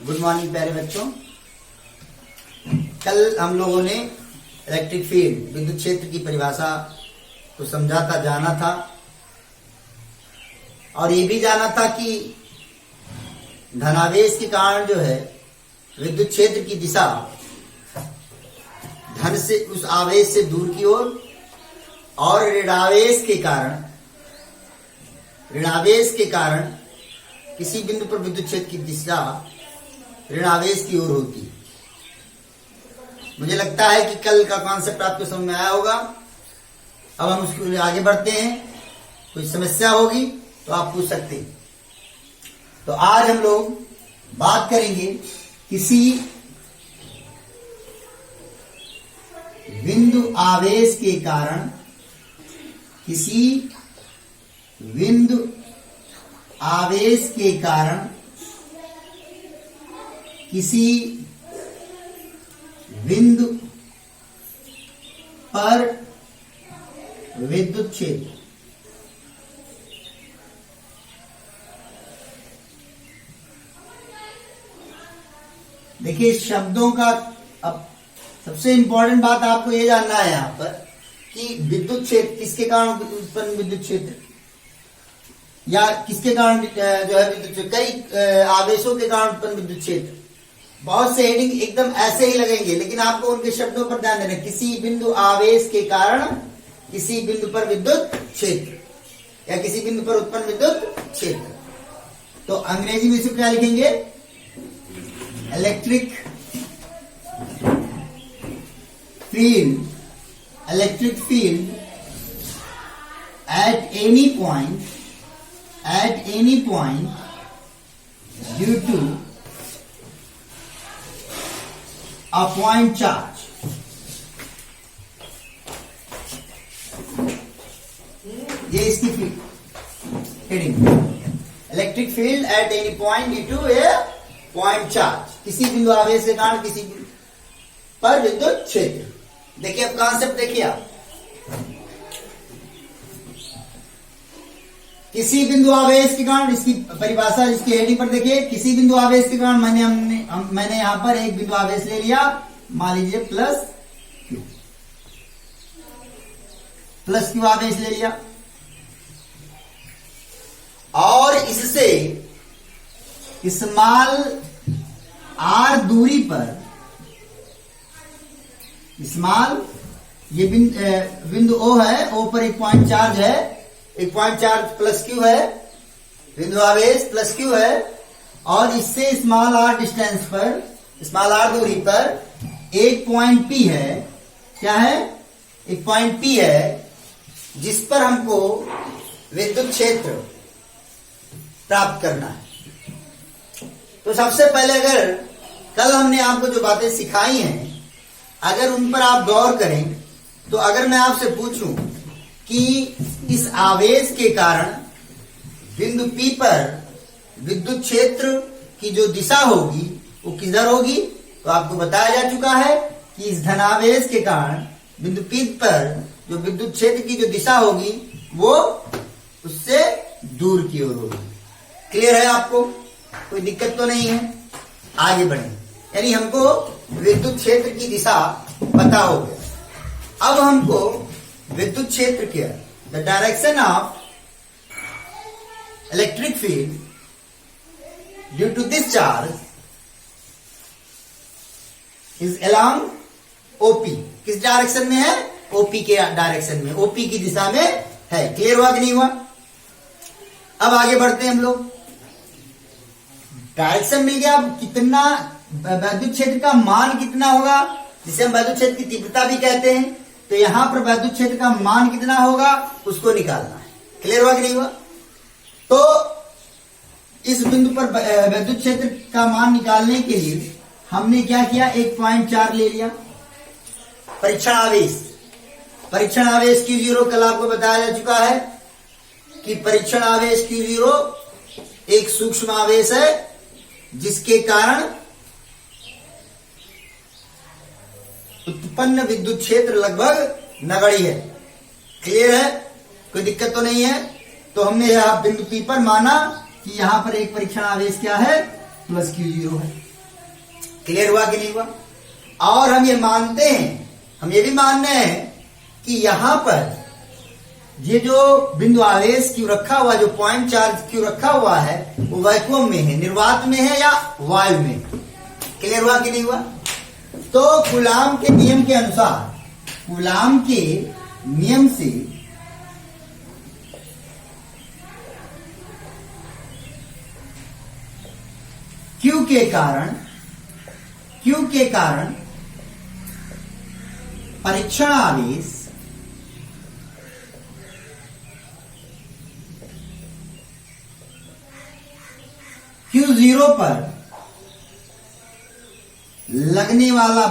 Good morning प्यारे बच्चों। कल हम लोगों ने इलेक्ट्रिक फील्ड विद्युत क्षेत्र की परिभाषा को समझा था, जाना था और ये भी जाना था कि धनावेश के कारण जो है विद्युत क्षेत्र की दिशा धन से उस आवेश से दूर की ओर और ऋणावेश के कारण किसी बिंदु पर विद्युत क्षेत्र की दिशा ऋणावेश की ओर होती है। मुझे लगता है कि कल का कॉन्सेप्ट आपको समझ में आया होगा। अब हम उसके लिए आगे बढ़ते हैं। कोई समस्या होगी तो आप पूछ सकते हैं। तो आज हम लोग बात करेंगे किसी बिंदु आवेश के कारण किसी बिंदु पर विद्युत क्षेत्र देखिए शब्दों का। अब सबसे इंपॉर्टेंट बात आपको यह जानना है यहां पर कि विद्युत क्षेत्र किसके कारण उत्पन्न विद्युत क्षेत्र या किसके कारण जो है विद्युत क्षेत्र, कई आवेशों के कारण उत्पन्न विद्युत क्षेत्र। बहुत से हेडिंग एकदम ऐसे ही लगेंगे, लेकिन आपको उनके शब्दों पर ध्यान देना। किसी बिंदु आवेश के कारण किसी बिंदु पर विद्युत क्षेत्र या किसी बिंदु पर उत्पन्न विद्युत क्षेत्र। तो अंग्रेजी में इसको क्या लिखेंगे? Electric field at any point due to a point charge. ये इसकी heading, electric field at any point due to a point charge. किसी बिंदु आवेश के कारण किसी पर विद्युत क्षेत्र। देखिए अब कॉन्सेप्ट देखिए आप। किसी बिंदु आवेश के कारण, इसकी परिभाषा इसकी हेडिंग पर देखिए। किसी बिंदु आवेश के कारण मैंने यहां पर एक बिंदु आवेश ले लिया, मान लीजिए प्लस क्यू आवेश ले लिया और इससे स्मॉल आर दूरी पर ये बिंदु ओ है, ओ पर एक पॉइंट चार्ज है, एक पॉइंट चार्ज प्लस क्यू है, बिंदु आवेश प्लस क्यू है और इससे स्मॉल आर डिस्टेंस पर, स्मॉल आर दूरी पर एक पॉइंट पी है। क्या है? एक पॉइंट पी है जिस पर हमको विद्युत क्षेत्र प्राप्त करना है। तो सबसे पहले अगर कल हमने आपको जो बातें सिखाई हैं अगर उन पर आप गौर करें तो अगर मैं आपसे पूछूं कि इस आवेश के कारण बिंदु P पर विद्युत क्षेत्र की जो दिशा होगी वो किधर होगी, तो आपको बताया जा चुका है कि इस धनावेश के कारण बिंदु P पर जो विद्युत क्षेत्र की जो दिशा होगी वो उससे दूर की ओर होगी। क्लियर है आपको? कोई दिक्कत तो नहीं है? आगे बढ़े, यानी हमको विद्युत क्षेत्र की दिशा पता हो गया। अब हमको विद्युत क्षेत्र के the direction of electric field due to this charge is along OP. किस डायरेक्शन में है? ओपी के डायरेक्शन में, ओपी की दिशा में है। क्लियर हुआ कि नहीं हुआ? अब आगे बढ़ते हैं हम लोग। डायरेक्शन मिल गया। अब कितना विद्युत क्षेत्र का मान कितना होगा, जिसे हम विद्युत क्षेत्र की तीव्रता भी कहते हैं, तो यहां पर विद्युत क्षेत्र का मान कितना होगा उसको निकालना है। क्लियर हुआ कि नहीं हुआ? तो इस बिंदु पर विद्युत क्षेत्र का मान निकालने के लिए हमने क्या किया? एक पॉइंट चार्ज ले लिया। परीक्षण आवेश Q0 कल आपको बताया जा चुका है कि परीक्षण आवेश Q0 एक सूक्ष्म आवेश है जिसके कारण उत्पन्न विद्युत क्षेत्र लगभग नगण्य है। क्लियर है? कोई दिक्कत तो नहीं है? तो हमने यहां बिंदु P पर माना कि यहां पर एक परीक्षण आवेश क्या है? प्लस क्यू जीरो है। क्लियर हुआ कि नहीं हुआ? और हम ये मानते हैं, हम ये भी मान रहे हैं कि यहां पर ये जो बिंदु आवेश क्यू रखा हुआ, जो पॉइंट चार्ज क्यू रखा हुआ है, वो वैक्यूम में है, निर्वात में है या वायु में। क्लियर हुआ कि नहीं हुआ? तो कूलाम के नियम के अनुसार, कूलाम के नियम से क्यू के कारण परीक्षण आवेश Q0 पर लगने वाला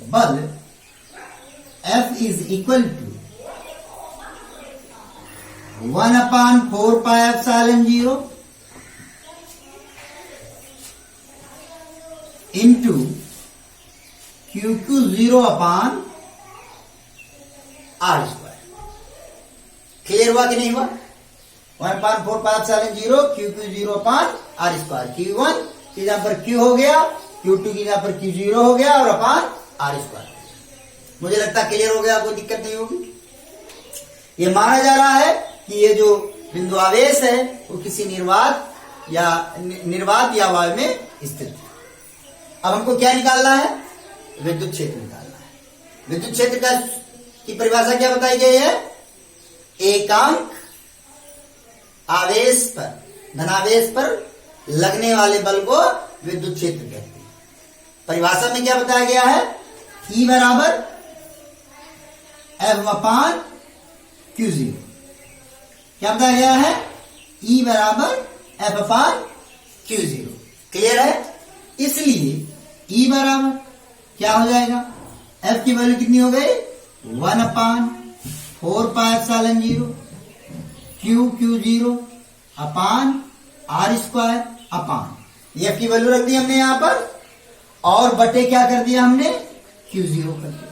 बल F is equal to 1/4πε0 into Q0/R²। Clear हुआ कि नहीं हुआ? 1/4πε0 Q0/R²। Q1 की जगह पर Q हो गया, Q2 की जगह पर Q0 हो गया और अपान R²। मुझे लगता है क्लियर हो गया, कोई दिक्कत नहीं होगी। ये माना जा रहा है कि ये जो बिंदु आवेश है वो किसी निर्वात या वायु में स्थित है। अब हमको क्या निकालना है? विद्युत क्षेत्र निकालना है। विद्युत क्षेत्र की परिभाषा क्या बताई गई है? एकांक आवेश पर, धनावेश पर लगने वाले बल को विद्युत क्षेत्र कहते हैं। परिभाषा में क्या बताया गया है? E बराबर F/Q0। क्या बताया गया है? E बराबर F/Q0। क्लियर है? इसलिए E बराबर क्या हो जाएगा? F की वैल्यू कितनी हो गई? 1/4πε0 Q0 अपान R² अपान, F की वैल्यू रख दी हमने यहां पर, और बटे क्या कर दिया हमने? Q0 कर दिया।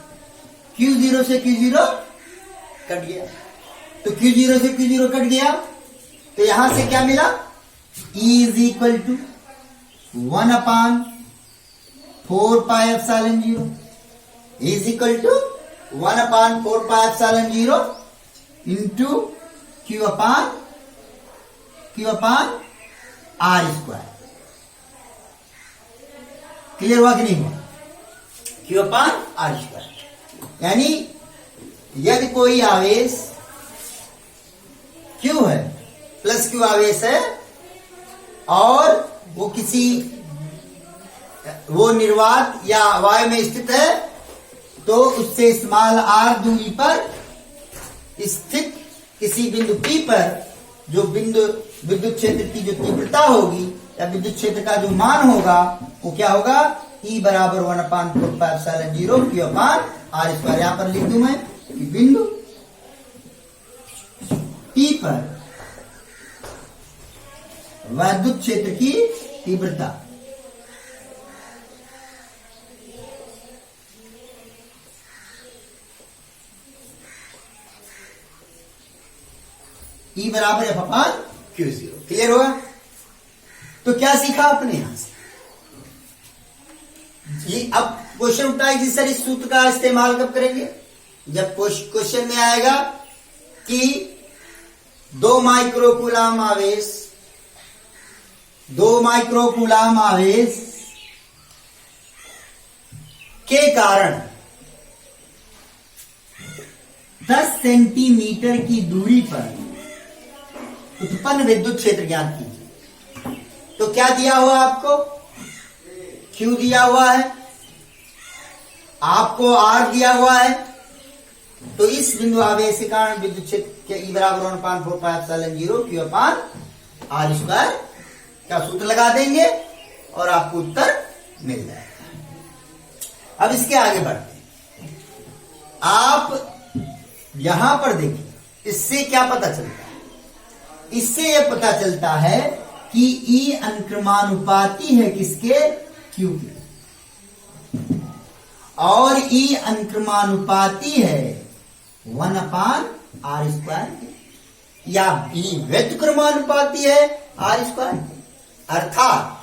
Q0 से Q0 कट गया, तो Q0 से Q0 कट गया, तो यहां से क्या मिला? E is equal to 1/4πε0 is equal to 1/4πε0 into Q/R²। Clear हुआ कि नहीं हुआ? Q/R²। यानी यदि कोई आवेश Q है, प्लस Q आवेश है, और वो निर्वात या वायु में स्थित है, तो उससे स्मॉल r दूरी पर स्थित किसी बिंदु P पर जो विद्युत क्षेत्र की जो तीव्रता होगी या विद्युत क्षेत्र का जो मान होगा, वो क्या होगा? E बराबर 1/4πε0 Q/R²। यहां पर लिख दूं मैं कि बिंदु P पर विद्युत क्षेत्र की तीव्रता E बराबर F/Q0। क्लियर होगा? तो क्या सीखा आपने यहां से? अब क्वेश्चन उठा है कि सर इस सूत्र का इस्तेमाल कब करेंगे? जब क्वेश्चन में आएगा कि 2 माइक्रोकूलाम आवेश के कारण 10 सेंटीमीटर की दूरी पर उत्पन्न विद्युत क्षेत्र ज्ञात कीजिए। तो क्या दिया हुआ आपको? Q दिया हुआ है, आपको R दिया हुआ है, तो इस बिंदु आवेश के कारण विद्युत क्षेत्र के E बराबर 1/4πε0 Q/R² का सूत्र लगा देंगे और आपको उत्तर मिल जाएगा। अब इसके आगे बढ़ते हैं। आप यहां पर देखिए, इससे क्या पता चलता है? इससे यह पता चलता है कि E अनुक्रमानुपाती है किसके? Q के, और E अनुक्रमानुपाती है 1/R² के। या ई व्युत्क्रमानुपाती है आर स्क्वायर। अर्थात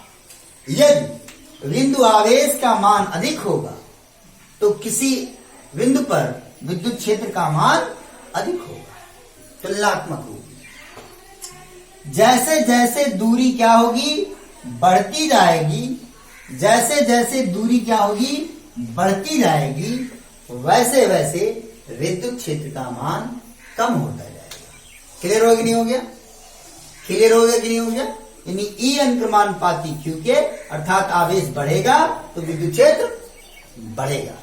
यदि बिंदु आवेश का मान अधिक होगा तो किसी बिंदु पर विद्युत क्षेत्र का मान अधिक होगा, तुलनात्मक होगी। जैसे जैसे दूरी क्या होगी, बढ़ती जाएगी, जैसे जैसे दूरी क्या होगी, बढ़ती जाएगी, वैसे वैसे विद्युत क्षेत्र का मान कम होता जाएगा। क्लियर हो गया नहीं हो गया? क्लियर हो गया कि नहीं हो गया? यानी ई अनुक्रमानुपाती क्यू के, अर्थात आवेश बढ़ेगा तो विद्युत क्षेत्र बढ़ेगा,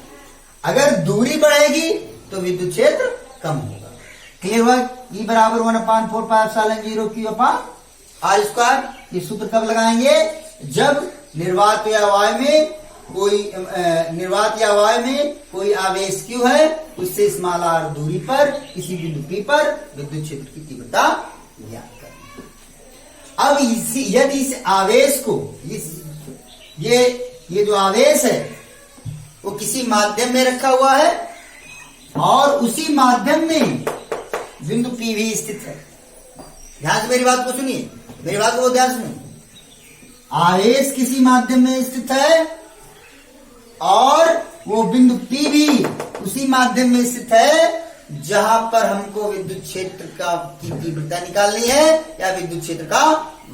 अगर दूरी बढ़ेगी तो विद्युत क्षेत्र कम होगा। क्लियर हुआ? ई बराबर 1/4πε0 Q अपान आर स्क्वायर। ये सूत्र कब लगाएंगे? जब निर्वात या वायु में कोई आवेश Q है, उससे स्मॉल r दूरी पर किसी बिंदु P पर विद्युत क्षेत्र की तीव्रता ज्ञात करनी। अब यदि इस आवेश को ये जो आवेश है वो किसी माध्यम में रखा हुआ है और उसी माध्यम में बिंदु P भी स्थित है। ध्यान से मेरी बात को सुनिए, मेरी बात को ध्यान सुनिए। आवेश किसी माध्यम में स्थित है और वो बिंदु P भी उसी माध्यम में स्थित है जहां पर हमको विद्युत क्षेत्र की तीव्रता निकालनी है या विद्युत क्षेत्र का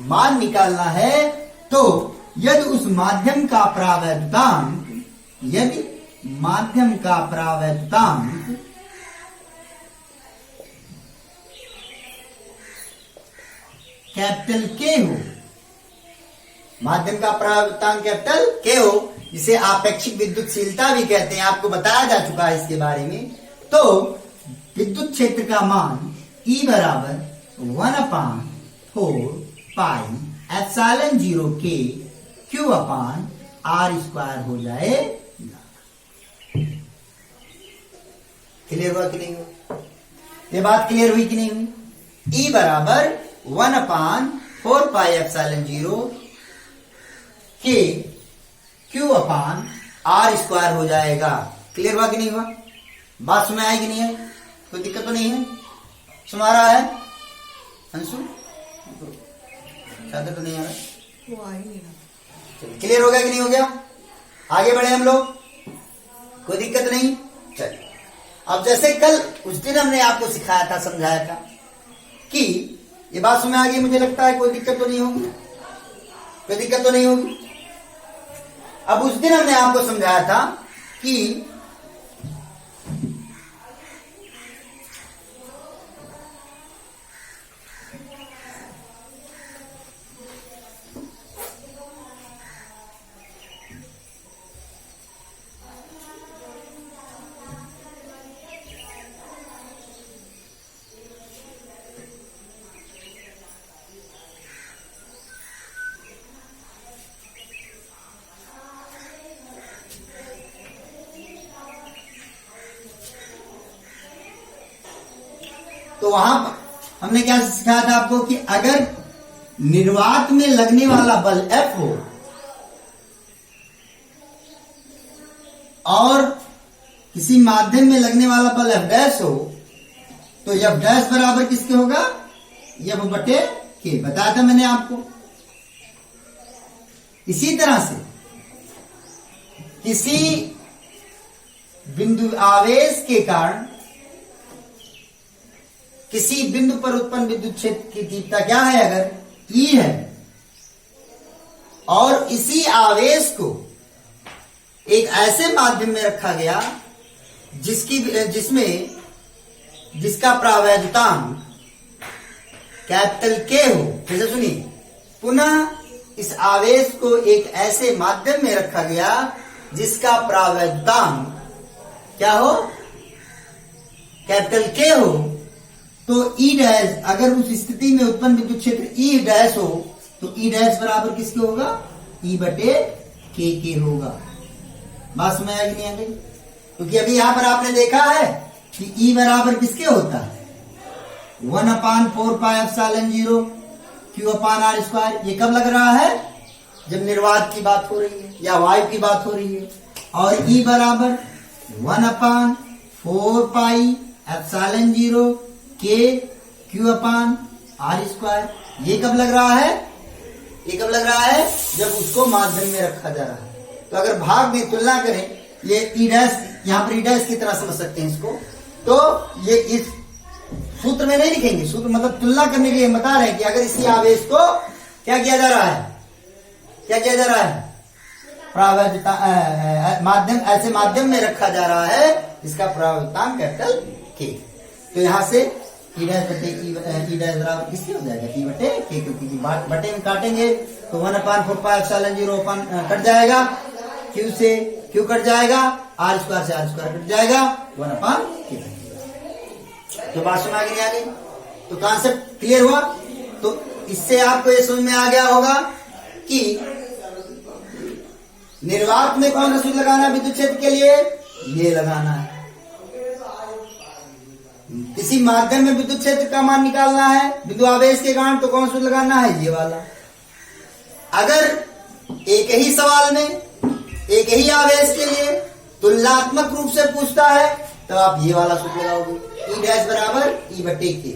मान निकालना है। तो यदि उस माध्यम का परावैद्युतांक कैपिटल K हो, माध्यम का परावैद्युतांक कैपिटल K हो, जिसे आपेक्षिक विद्युतशीलता भी कहते हैं, आपको बताया जा चुका है इसके बारे में। तो विद्युत क्षेत्र का मान E बराबर 1/4πε0 K Q upon r square हो जाएगा। क्लियर हुआ कि नहीं हुआ? ये बात क्लियर हुई कि नहीं हुई? E बराबर 1/4πε0 K Q upon r square हो जाएगा। क्लियर हुआ कि नहीं हुआ? बात सुना है कि नहीं है? कोई दिक्कत तो नहीं है? सुना रहा है अंशु? शायद तो नहीं आ रहा। क्लियर हो गया कि नहीं हो गया? आगे बढ़े हम लोग, कोई दिक्कत नहीं? चलिए, अब जैसे कल उस दिन हमने आपको सिखाया था, समझाया था कि ये बात सुना आ गई, मुझे लगता है कोई दिक्कत तो नहीं होगी, कोई दिक्कत तो नहीं होगी। अब उस दिन हमने आपको समझाया था कि तो वहां हमने क्या सिखाया था आपको कि अगर निर्वात में लगने वाला बल F हो और किसी माध्यम में लगने वाला बल F डैश हो तो F डैश बराबर किसके होगा? F बटे K, बताया था मैंने आपको। इसी तरह से किसी बिंदु आवेश के कारण किसी बिंदु पर उत्पन्न विद्युत क्षेत्र की तीव्रता क्या है? अगर E है और इसी आवेश को एक ऐसे माध्यम में रखा गया जिसका परावैद्युतांक कैपिटल K हो। फिर से सुनिए, पुनः इस आवेश को एक ऐसे माध्यम में रखा गया जिसका परावैद्युतांक क्या हो? कैपिटल K हो। तो E डैश, अगर उस स्थिति में उत्पन्न विद्युत क्षेत्र E डैश हो तो E डैश बराबर किसके होगा? E बटे K होगा। बात समझ आई कि नहीं आ गई? क्योंकि अभी यहां पर आपने देखा है कि E बराबर किसके होता है? 1/4πε0 Q अपान आर स्क्वायर। ये कब लग रहा है? जब निर्वात की बात हो रही है या वायु की बात हो रही है। और E बराबर 1/4πε0 K Q upon r square. ये कब लग रहा है? ये कब लग रहा है? जब उसको माध्यम में रखा जा रहा है। तो अगर भाग में तुलना करें, ये ई डैश, यहां पर ई डैश की तरह समझ सकते हैं इसको। तो ये इस सूत्र में नहीं लिखेंगे, सूत्र मतलब तुलना करने के लिए बता रहे हैं कि अगर इसी आवेश को क्या किया जा रहा है, क्या किया जा रहा है, माध्यम, ऐसे माध्यम में रखा जा रहा है इसका परावर्तनांक कैपिटल के। तो यहां से ई डैश बटे ई डैश बराबर किससे हो जाएगा? ई बटे के, क्योंकि बटे में काटेंगे तो 1/4πε0 कट जाएगा, क्यू से क्यू कट जाएगा, आर स्क्वायर से आर स्क्वायर कट जाएगा, 1/k। तो बात समझ में आ गई? तो कॉन्सेप्ट क्लियर हुआ? तो इससे आपको ये समझ में आ गया होगा कि निर्वात में कौन सा सूत्र लगाना है विद्युत क्षेत्र के लिए? ये लगाना है। किसी माध्यम में विद्युत क्षेत्र का मान निकालना है विद्युत आवेश के कारण, तो कौन सा सूत्र लगाना है? ये वाला। अगर एक ही सवाल में एक ही आवेश के लिए तुलनात्मक रूप से पूछता है तो आप ये वाला सूत्र लगाओगे, ई डैश बराबर ई बटे के।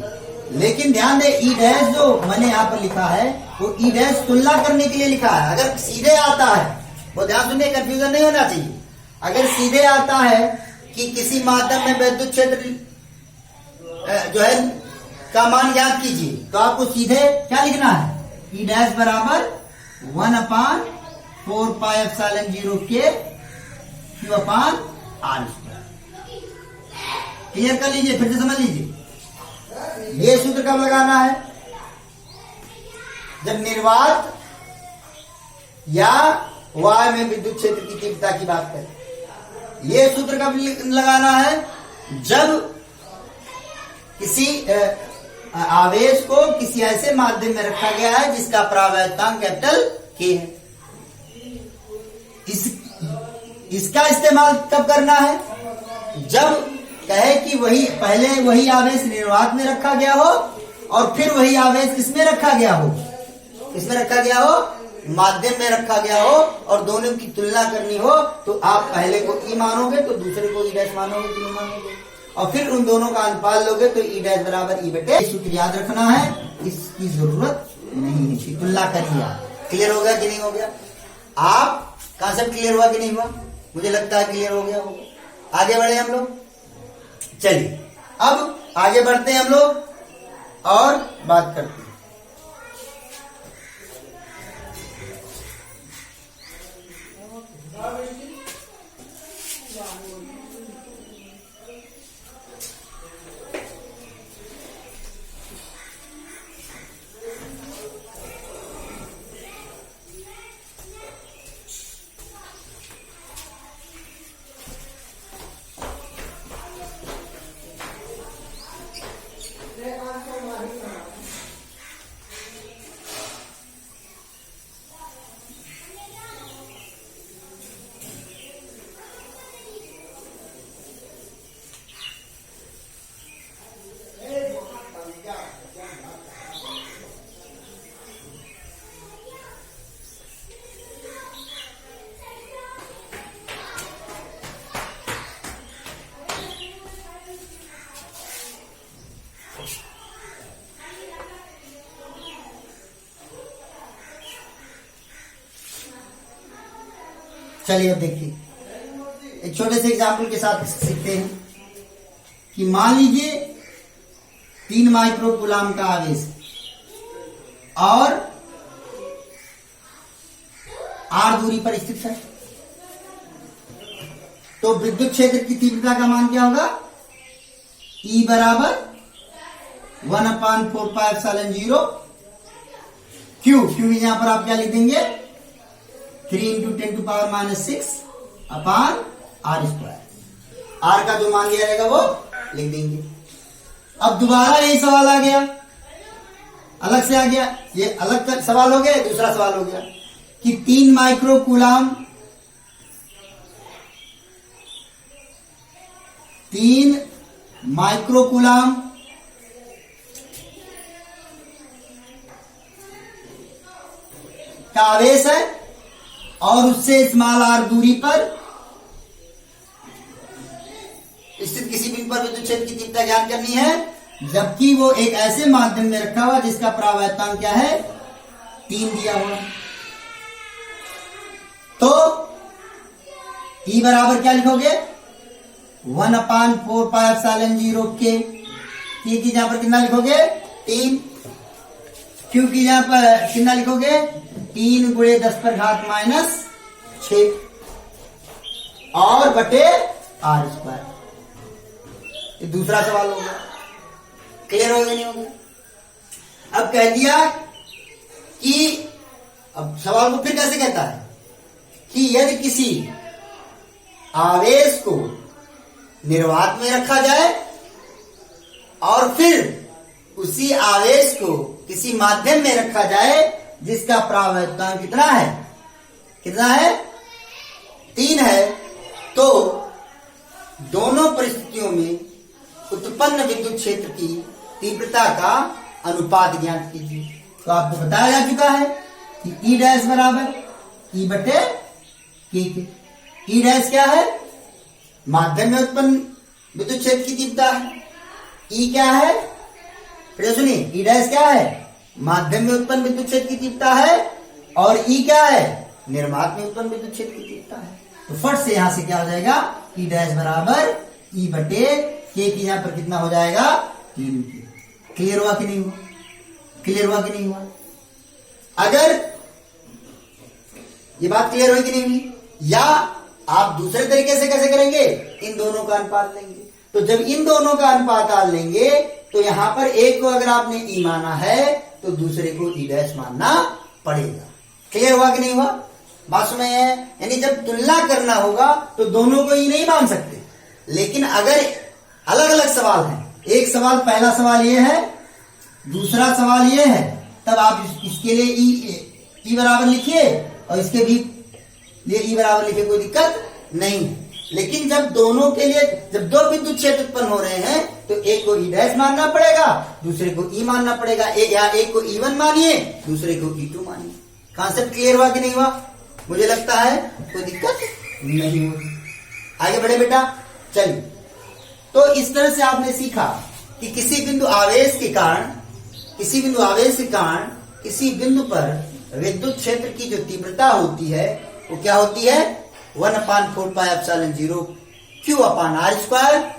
लेकिन ध्यान दें, ई डैश जो मैंने यहाँ पर लिखा है वो ई डैश तुलना करने के लिए लिखा है। अगर सीधे आता है, वो ध्यान सुनिए, कंफ्यूजन नहीं होना चाहिए। अगर सीधे आता है कि किसी माध्यम में विद्युत क्षेत्र जो है का मान ज्ञात कीजिए, तो आपको सीधे क्या लिखना है? ई डैश बराबर 1/4πε0 K Q upon r square. Clear कर लीजिए, फिर से समझ लीजिए। ये सूत्र कब लगाना है? जब निर्वात या वाय में विद्युत क्षेत्र की तीव्रता की बात करें। ये सूत्र कब लगाना है? जब किसी आवेश को किसी ऐसे माध्यम में रखा गया है जिसका परावर्तनांक कैपिटल के है। इसका इस्तेमाल कब करना है? जब कहे कि पहले वही आवेश निर्वात में रखा गया हो और फिर वही आवेश किसमें रखा गया हो? किसमें रखा गया हो? माध्यम में रखा गया हो, और दोनों की तुलना करनी हो तो आप पहले को ई मानोगे तो दूसरे को ई डैश मानोगे, तो मानोगे, और फिर उन दोनों का अनुपात लोगे तो ई डैश बराबर ई बटे। सूत्र याद रखना है, इसकी जरूरत नहीं है। तुलना करिए आप। क्लियर हो गया कि नहीं हो गया? आप कॉन्सेप्ट क्लियर हुआ कि नहीं हुआ? मुझे लगता है क्लियर हो गया होगा। आगे बढ़े हम लोग। चलिए अब आगे बढ़ते हैं हम लोग और बात करते हैं। चलिए अब देखिए, एक छोटे से एग्जाम्पल के साथ सीखते हैं कि मान लीजिए 3 माइक्रो कूलाम का आवेश और r दूरी पर स्थित है, तो विद्युत क्षेत्र की तीव्रता का मान क्या होगा? E बराबर 1/4πε0 क्यू यहां पर आप क्या लिख देंगे? 3 × 10⁻⁶ अपान आर स्क्वायर। आर का जो मान दिया जाएगा वो लिख देंगे। अब दोबारा यही सवाल आ गया, अलग से आ गया, ये अलग सवाल हो गया, दूसरा सवाल हो गया कि 3 माइक्रो कूलाम 3 माइक्रो कूलाम का आवेश है और उससे स्मॉल आर दूरी पर स्थित किसी बिंदु पर विद्युत क्षेत्र की तीव्रता ज्ञात करनी है, जबकि वो एक ऐसे माध्यम में रखा हुआ जिसका परावर्तन क्या है, 3 दिया हुआ। तो E बराबर क्या लिखोगे, 1/4πε0 के। T की जहां पर कितना लिखोगे, 3। Q की जहां पर कितना लिखोगे, 3 × 10⁻⁻6 और बटे r²। ये दूसरा सवाल होगा। क्लियर हो गया नहीं होगा? अब कह दिया कि अब सवाल को फिर कैसे कहता है कि यदि किसी आवेश को निर्वात में रखा जाए और फिर उसी आवेश को किसी माध्यम में रखा जाए जिसका परावर्तन कितना है, 3 है, तो दोनों परिस्थितियों में उत्पन्न विद्युत क्षेत्र की तीव्रता का अनुपात ज्ञात कीजिए। तो आपको बताया जा चुका है कि E डैश बराबर E बटे K के। E डैश क्या है, माध्यम में उत्पन्न विद्युत क्षेत्र की तीव्रता है। E क्या है, फिर सुनिए, E डैश क्या है, माध्यम में उत्पन्न विद्युत क्षेत्र की तीव्रता है, और E क्या है, निर्वात में उत्पन्न विद्युत क्षेत्र की तीव्रता है। तो फट से यहां से क्या हो जाएगा, E डैश बराबर E बटे K की यहां पर कितना हो जाएगा, 3 K। क्लियर हुआ कि नहीं हुआ, क्लियर हुआ कि नहीं हुआ? अगर ये बात क्लियर हुई कि नहीं हुई, या आप दूसरे तरीके से कैसे करेंगे, इन दोनों का अनुपात लेंगे। तो जब इन दोनों का अनुपात डाल लेंगे तो यहां पर एक को अगर आपने E माना है तो दूसरे को E डैश मानना पड़ेगा। क्लियर हुआ कि नहीं हुआ? बात सुना है, यानी जब तुलना करना होगा तो दोनों को E नहीं मान सकते, लेकिन अगर अलग अलग सवाल है, एक सवाल, पहला सवाल ये है, दूसरा सवाल ये है, तब आप इसके लिए E बराबर लिखिए और इसके भी लिए E बराबर लिखिए, कोई दिक्कत नहीं। लेकिन जब दोनों के लिए, जब दो विद्युत क्षेत्र उत्पन्न हो रहे हैं तो एक को E डैश मानना पड़ेगा, दूसरे को E मानना पड़ेगा। एक को E1 मानिए, दूसरे को E2 मानिए। कॉन्सेप्ट क्लियर हुआ कि नहीं हुआ? मुझे लगता है कोई दिक्कत नहीं होगी। आगे बढ़े बेटा, चलिए। तो इस तरह से आपने सीखा कि किसी बिंदु आवेश के कारण किसी बिंदु पर विद्युत क्षेत्र की जो तीव्रता होती है वो क्या होती है, 1/4πε0 Q/r²।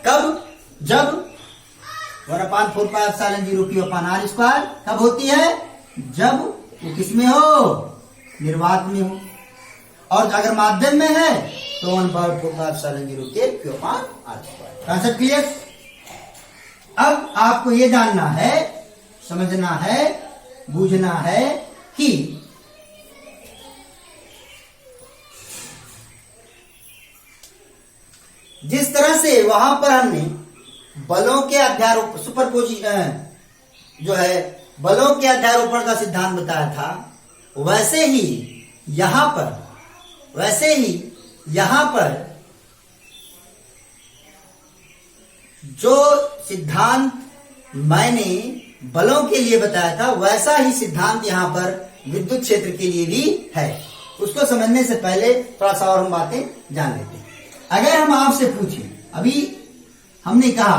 कब? जब 1/4πε0 Q/r² कब होती है, जब वो किसमें हो, निर्वात में हो, और अगर माध्यम में है तो 1/4πε0 के Q/r²। Concept clear? अब आपको ये जानना है, समझना है, बूझना है कि जिस तरह से वहां पर हमने बलों के अध्यारोपण, सुपरपोजिशन जो है बलों के अध्यारोपण का सिद्धांत बताया था, वैसे ही यहां पर जो सिद्धांत मैंने बलों के लिए बताया था वैसा ही सिद्धांत यहां पर विद्युत क्षेत्र के लिए भी है। उसको समझने से पहले थोड़ा सा और हम बातें जान लेते हैं। अगर हम आपसे पूछें, अभी हमने कहा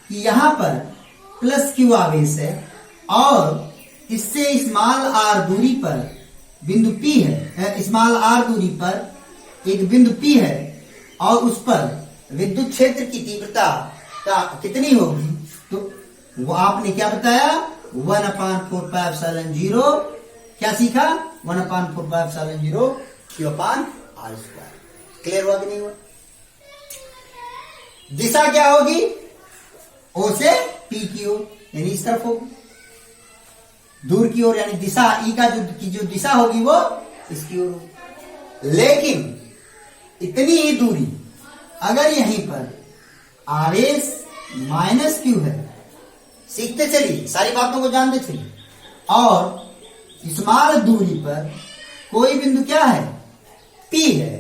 कि यहां पर +Q आवेश है और इससे स्मॉल r दूरी पर बिंदु P है, स्मॉल r दूरी पर एक बिंदु P है और उस पर विद्युत क्षेत्र की तीव्रता कितनी होगी, तो वो आपने क्या बताया, 1/4πε0, क्या सीखा, 1/4πε0 Q/r²। क्लियर हुआ कि नहीं हुआ? दिशा क्या होगी, O से P की ओर, यानी इस तरफ होगी, दूर की ओर, यानी दिशा E का जो दिशा होगी वो इसकी ओर होगी। लेकिन इतनी ही दूरी अगर यहीं पर आवेश -Q है, सीखते चलिए, सारी बातों को जानते चलिए, और स्मॉल दूरी पर कोई बिंदु क्या है, P है,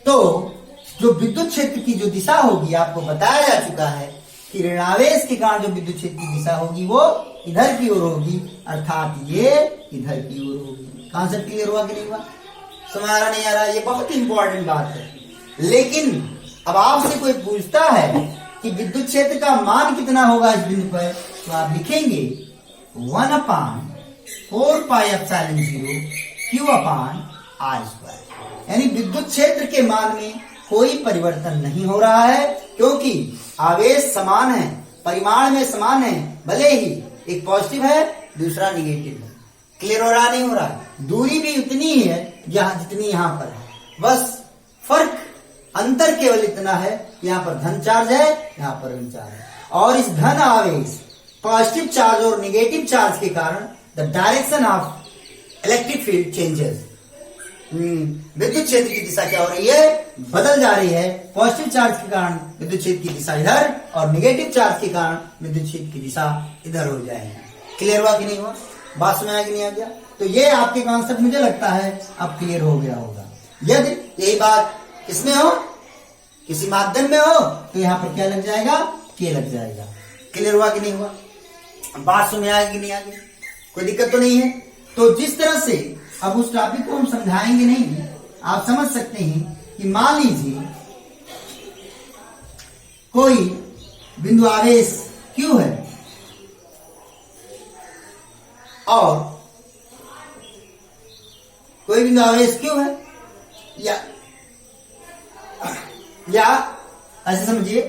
तो जो विद्युत क्षेत्र की जो दिशा होगी, आपको बताया जा चुका है कि ऋणावेश के कारण जो विद्युत क्षेत्र की दिशा होगी वो इधर की ओर होगी, अर्थात ये इधर की ओर होगी। कॉन्सेप्ट क्लियर हुआ कि नहीं हुआ? समझ आ रहा नहीं आ रहा? ये बहुत ही इंपॉर्टेंट बात है। लेकिन अब आपसे कोई पूछता है कि विद्युत क्षेत्र का मान कितना होगा इस बिंदु पर, तो आप लिखेंगे 1/4πε0 Q/r²। यानी विद्युत क्षेत्र के मान में कोई परिवर्तन नहीं हो रहा है, क्योंकि आवेश समान है, परिमाण में समान है, भले ही एक पॉजिटिव है दूसरा निगेटिव है। क्लियर हो रहा, नहीं हो रहा? दूरी भी उतनी ही है जहां जितनी यहां पर है, बस फर्क अंतर केवल इतना है, यहाँ पर धन चार्ज है, यहाँ पर ऋण चार्ज है। और इस धन आवेश पॉजिटिव चार्ज और नेगेटिव चार्ज के कारण the direction of electric field changes. विद्युत क्षेत्र की दिशा क्या हो रही है, बदल जा रही है। पॉजिटिव चार्ज के कारण विद्युत क्षेत्र की दिशा इधर और नेगेटिव चार्ज के कारण विद्युत क्षेत्र की दिशा इधर हो जाएगी। क्लियर हुआ कि नहीं हुआ? बात समझ आ कि नहीं आ गया? तो ये आपके कॉन्सेप्ट मुझे लगता है अब क्लियर हो गया होगा। यदि यही बात इसमें हो, किसी माध्यम में हो, तो यहाँ पर क्या लग जाएगा, के लग जाएगा। क्लियर हुआ कि नहीं हुआ? बात समझ आएगी कि नहीं आएगी? कोई दिक्कत तो नहीं है? तो जिस तरह से अब उस टॉपिक को हम समझाएंगे नहीं, आप समझ सकते हैं कि मान लीजिए कोई बिंदु आवेश Q है और कोई बिंदु आवेश Q है, या ऐसे समझिए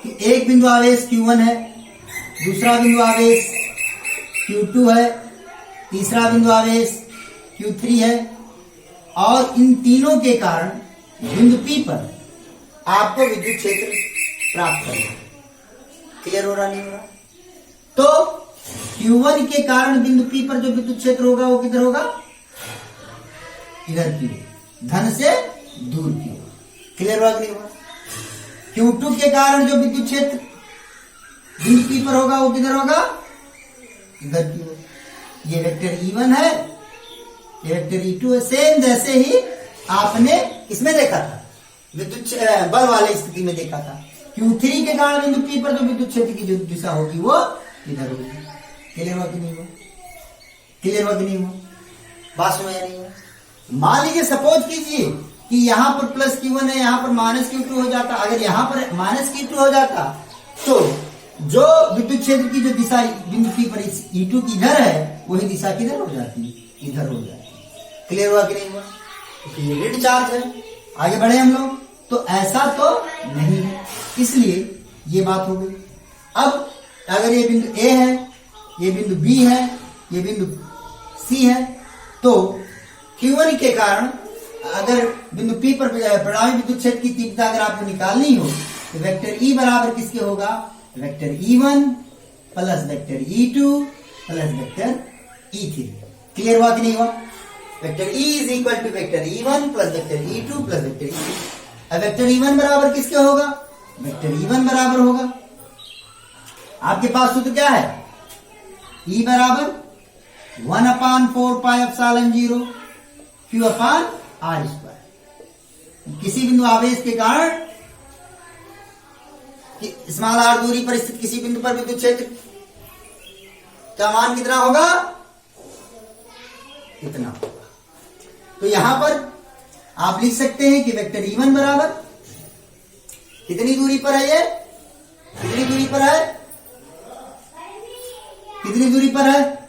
कि एक बिंदु आवेश Q1 है, दूसरा बिंदु आवेश Q2 है, तीसरा बिंदु आवेश Q3 है, और इन तीनों के कारण बिंदु P पर आपको विद्युत क्षेत्र प्राप्त करना। क्लियर हो रहा, नहीं हो रहा? तो Q1 के कारण बिंदु P पर जो विद्युत क्षेत्र होगा वो किधर होगा, इधर की ओर, धन से दूर की ओर। क्लियर हुआ कि नहीं हुआ? Q2 के कारण जो विद्युत क्षेत्र बिंदु P पर होगा वो किधर होगा, इधर की ओर। ये वेक्टर E1 है, ये वेक्टर E2 है। सेम जैसे ही आपने किसमें देखा था, विद्युत बल वाले स्थिति में देखा था। Q3 के कारण बिंदु P पर जो विद्युत क्षेत्र की जो दिशा होगी वो इधर होगी। क्लियर हुआ कि नहीं हुआ? क्लियर हुआ कि नहीं हुआ? बात समझ नहीं हुआ? मान लीजिए सपोज कीजिए कि यहां पर प्लस Q1 है, यहां पर माइनस Q2 हो जाता। अगर यहां पर माइनस Q2 हो जाता तो जो विद्युत क्षेत्र की जो दिशा बिंदु P पर E2 की इधर है, वही दिशा किधर हो जाती, इधर हो जाती। क्लियर हुआ कि नहीं हुआ? ये ऋण चार्ज है। आगे बढ़े हम लोग, तो ऐसा तो नहीं है, इसलिए ये बात हो गई। अब अगर ये बिंदु A है, ये बिंदु B है, ये बिंदु C है, तो Q1 के कारण अगर बिंदु P पर परिणामी विद्युत क्षेत्र की तीव्रता अगर आपको निकालनी हो, तो वेक्टर E बराबर किसके होगा, vector E1 plus vector E2 plus vector E3। Clear हुआ कि नहीं हुआ? Vector E is equal to vector E1 plus vector E2 plus vector E3। अब वेक्टर E1 बराबर किसके होगा, वेक्टर E1 बराबर होगा, आपके पास सूत्र क्या है, E बराबर 1/4πε0 Q/r²। किसी बिंदु आवेश के कारण स्मॉल r दूरी पर स्थित किसी बिंदु पर विद्युत क्षेत्र का मान कितना होगा, इतना होगा। तो यहां पर आप लिख सकते हैं कि वेक्टर E1 बराबर कितनी दूरी पर है, ये कितनी दूरी पर है, कितनी दूरी पर है,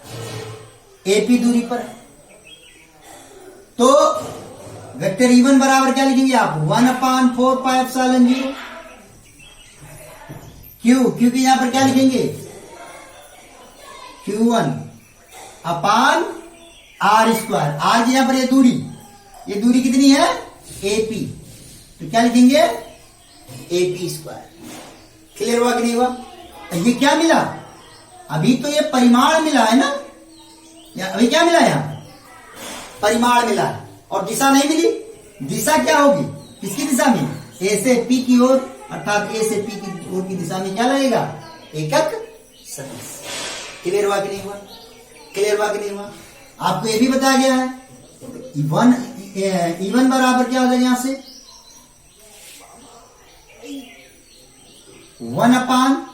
AP दूरी पर है। तो वेक्टर E1 बराबर क्या लिखेंगे आप, 1/4πε0 Q की यहां पर क्या लिखेंगे, Q1 अपान r²। r की यहां पर ये दूरी कितनी है, AP, तो क्या लिखेंगे, AP²। क्लियर हुआ कि नहीं हुआ? ये क्या मिला, अभी तो ये परिमाण मिला है ना, या अभी क्या मिला, यहां परिमाण मिला है और दिशा नहीं मिली। दिशा क्या होगी, किसकी दिशा में, A से P की ओर, अर्थात A से P की ओर की दिशा में क्या लगेगा, एकक सदिश। क्लियर हुआ कि नहीं हुआ? क्लियर हुआ कि नहीं हुआ? आपको ये भी बताया गया है। E1 बराबर क्या हो जाएगा, यहां से 1/,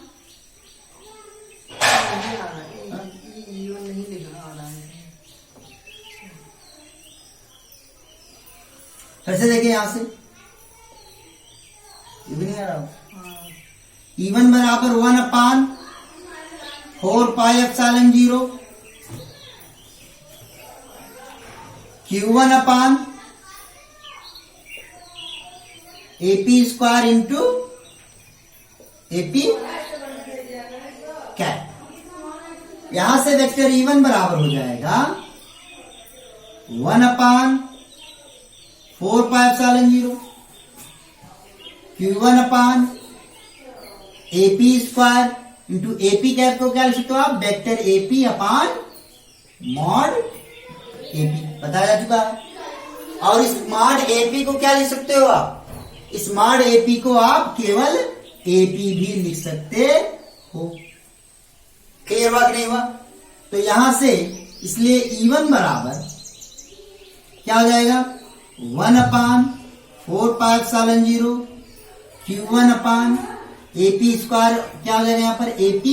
फिर से देखिए यहां से, ये भी नहीं आ रहा। E1 बराबर 1/4πε0 Q1 अपान AP square into AP cap. यहां से वेक्टर E1 बराबर हो जाएगा 1/4πε0 Q1 अपान AP square into AP cap को क्या लिख सकते हो आप? वेक्टर AP अपान मॉड AP बताया जा चुका है। और इस मॉड AP को क्या लिख सकते हो आप? इस मॉड AP को आप केवल AP भी लिख सकते हो। क्लियर हुआ कि नहीं हुआ? तो यहां से इसलिए E1 बराबर क्या हो जाएगा? 1/4πε0 Q1 अपान AP स्क्वायर क्या हो जाएगा? यहां पर AP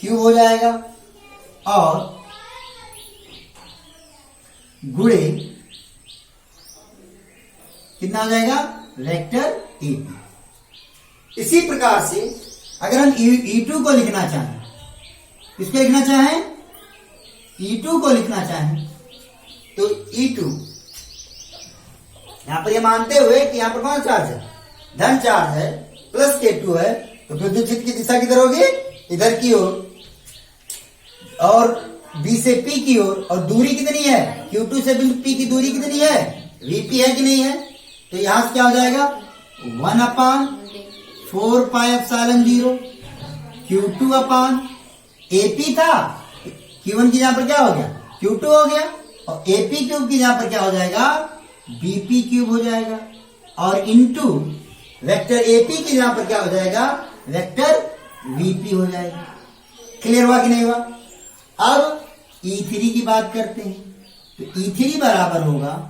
क्यूब हो जाएगा और गुणे कितना हो जाएगा? Vector AP। इसी प्रकार से अगर हम E2 को लिखना चाहें, किसको लिखना चाहें? E2 को लिखना चाहें तो E2 यहां पर ये मानते हुए कि यहां पर कौन चार्ज है? धन चार्ज है, प्लस K2 है, तो विद्युत क्षेत्र की दिशा किधर होगी? इधर की ओर, और B से P की ओर, और दूरी कितनी है? Q2 से बिंदु P की दूरी कितनी है? VP है कि नहीं है? तो यहां से क्या हो जाएगा? 1/4πε0 Q2 अपान AP था, Q1 की यहां पर क्या हो गया? Q2 हो गया, और AP क्यूब की यहां पर क्या हो जाएगा? BP क्यूब हो जाएगा, और इंटू वेक्टर AP की यहां पर क्या हो जाएगा? वेक्टर VP हो जाएगा। क्लियर हुआ कि नहीं हुआ? अब E3 की बात करते हैं तो E3 बराबर होगा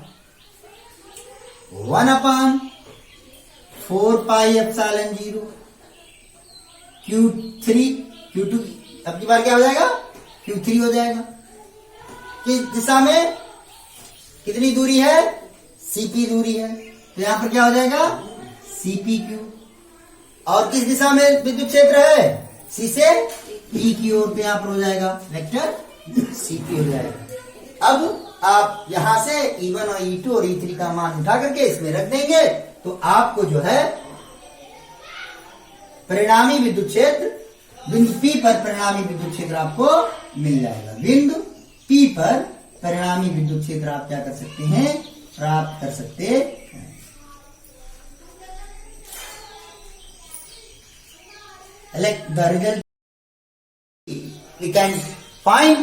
1/4πε0 Q2 अब की बार क्या हो जाएगा? Q3 हो जाएगा। किस दिशा में कितनी दूरी है? CP दूरी है, तो यहां पर क्या हो जाएगा? CP cube. और किस दिशा में विद्युत क्षेत्र है? C से E की ओर, तो यहां पर हो जाएगा वेक्टर CP हो जाएगा। अब आप यहां से E1 और E2 और E3 का मान उठा करके इसमें रख देंगे तो आपको जो है परिणामी विद्युत क्षेत्र बिंदु P पर परिणामी विद्युत क्षेत्र आपको मिल जाएगा। बिंदु P पर परिणामी विद्युत क्षेत्र आप क्या कर सकते हैं? प्राप्त कर सकते हैं। Like the result we can find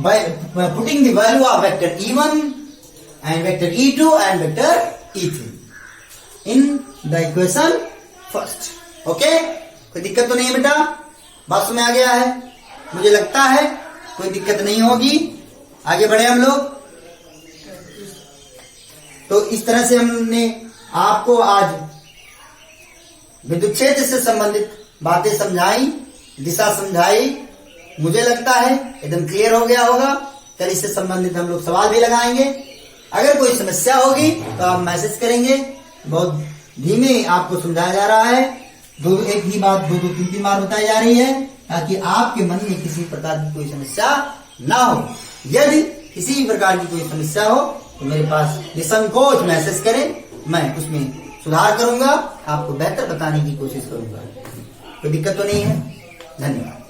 by putting the value of vector E1 and vector E2 and vector E3 in the equation first. Okay? कोई दिक्कत तो नहीं है बेटा? बात में आ गया है? मुझे लगता है कोई दिक्कत नहीं होगी। आगे बढ़े हम लोग। तो इस तरह से हमने आपको आज विद्युत क्षेत्र से संबंधित बातें समझाई, दिशा समझाई। मुझे लगता है एकदम क्लियर हो गया होगा। कल इससे संबंधित हम लोग सवाल भी लगाएंगे। अगर कोई समस्या होगी तो आप मैसेज करेंगे। बहुत धीमे आपको समझाया जा रहा है, एक ही बात दो तीन बार बताई जा रही है, ताकि आपके मन में किसी प्रकार की कोई समस्या ना हो। यदि किसी भी प्रकार की कोई समस्या हो तो मेरे पास निसंकोच मैसेज करें, मैं उसमें सुधार करूंगा, आपको बेहतर बताने की कोशिश करूंगा। कोई दिक्कत तो नहीं है? धन्यवाद।